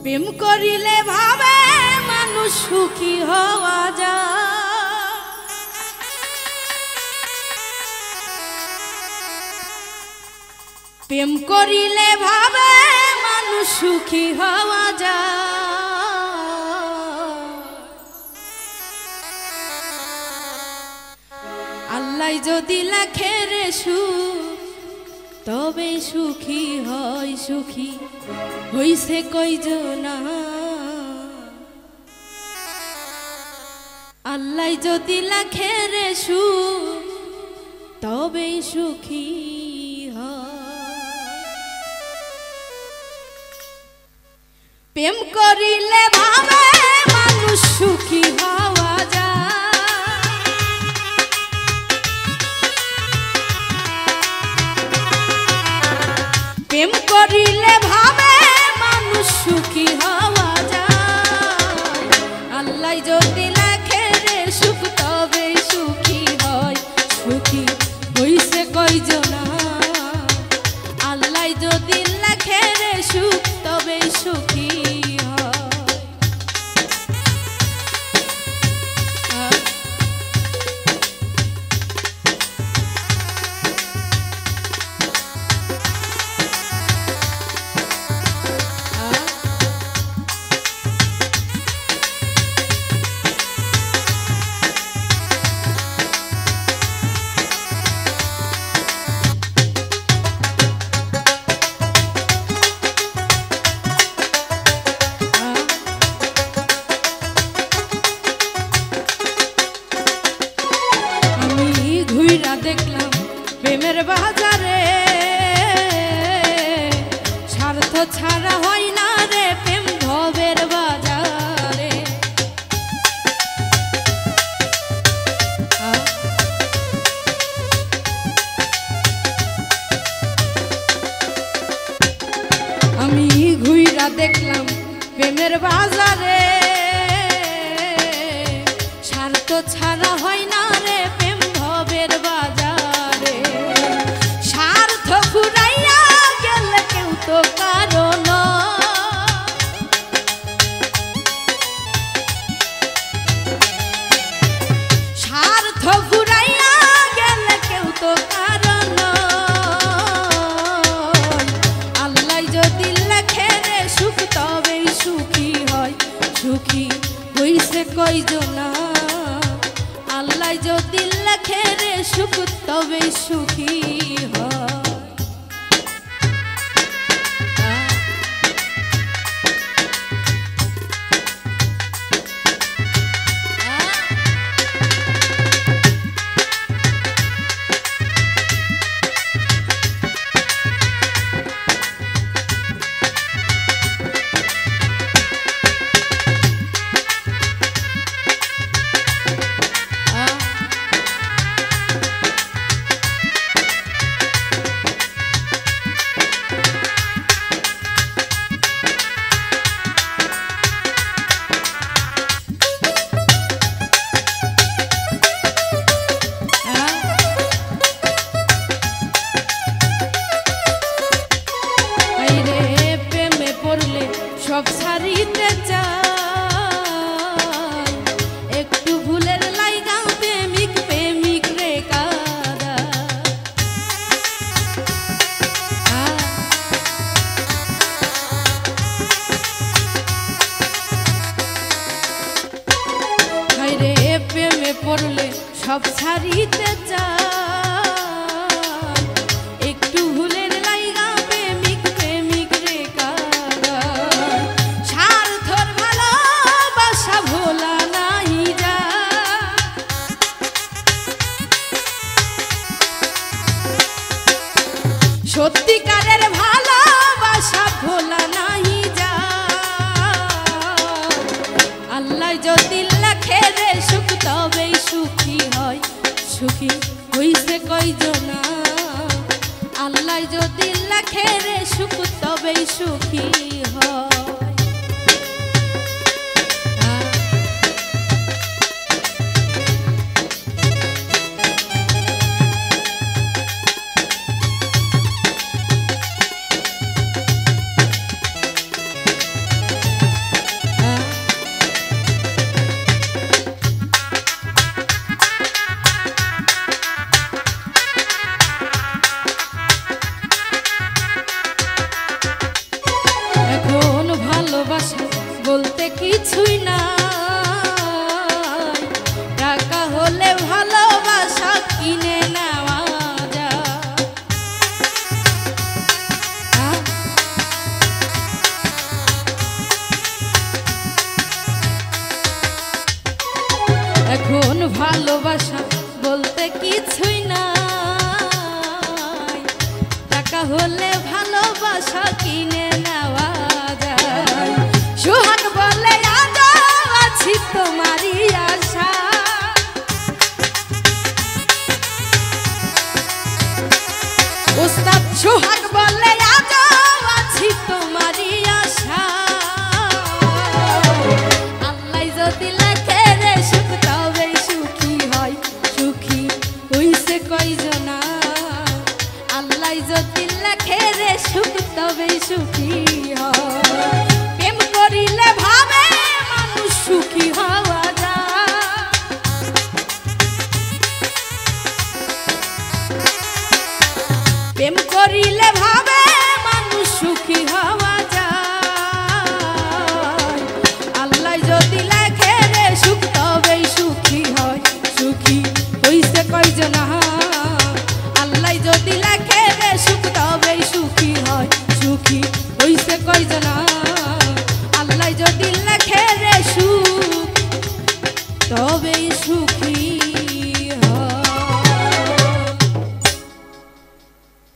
প্রেম করিলে ভাবে মানুষ সুখী হওয়া যায়। প্রেম করিলে ভাবে মানুষ সুখী হওয়া যায়। আল্লাহ যদি লেখে রে সুখ তবে সুখী হয় সুখী হইছে কয়জনা। আল্লাহ যদি লেখে রে সুখ তবে সুখী হয়। প্রেম করিলে ভাবে মানুষ সুখী হওয়া যায়। প্রেম করিলে ভাবে মানুষ সুখী হওয়া যায়। আল্লাহ যদি লেখে রে সুখ তবে সুখী হয় সুখী হইছে কয়জনা। আল্লাহ যদি লেখে রে সুখ তবে সুখী দেখলাম প্রেমের বাজারে স্বার্থ ছাড়া হয় না রে প্রেম ভবের বাজারে। আমি ঘুইরা দেখলাম প্রেমের বাজারে স্বার্থ ছাড়া হয় না রে প্রেম ভবের বাজারে। স্বার্থ ফুরাইয়া গেলে কেউ তো কারণ স্বার্থ ফুরাইয়া গেলে কেউ তো কারণ। আল্লাহ যদি লেখে রে সুখ তবেই সুখী হয় সুখী হইছে কয়জনা। আল্লাহ যদি লেখে রে সুখ তবে সুখী হয়। সব ছাড়িতে চাই একটু ভুলের লাইগা প্রেমিক প্রেমিক রে কাদা। হায়রে প্রেমে পড়লে সব ছাড়িতে চাই একটু ভুলের লাইগা প্রেমিক প্রেমিক রে কাদা। স্বার্থর ভালোবাসা ভোলা নাই যা সত্যিকারের ভালোবাসা ভোলা নাই যা। আল্লাহ যদি লেখে রে সুখ তবেই সুখী হয় সুখী হইছে কয়জনা। আল্লাহ যদি লেখে রে সুখ তবেই সুখী হয়। টাকা হলে ভালোবাসা কিনে নেওয়া যায়। সোহাগ বলে আজও আছি তোমারই আশা। ওস্তাদ সোহাগ বলে আজও আছি তোমারই আশা। আল্লাহ যদি লেখে রে সুখ তবেই সুখী হয়, সুখী হইছে কয়জনা। আল্লাহ যদি লেখে রে সুখ তবেই সুখী হয়। প্রেম করিলে ভাবে মানুষ সুখী হওয়া যায়। প্রেম করিলে ভাবে মানুষ সুখী হওয়া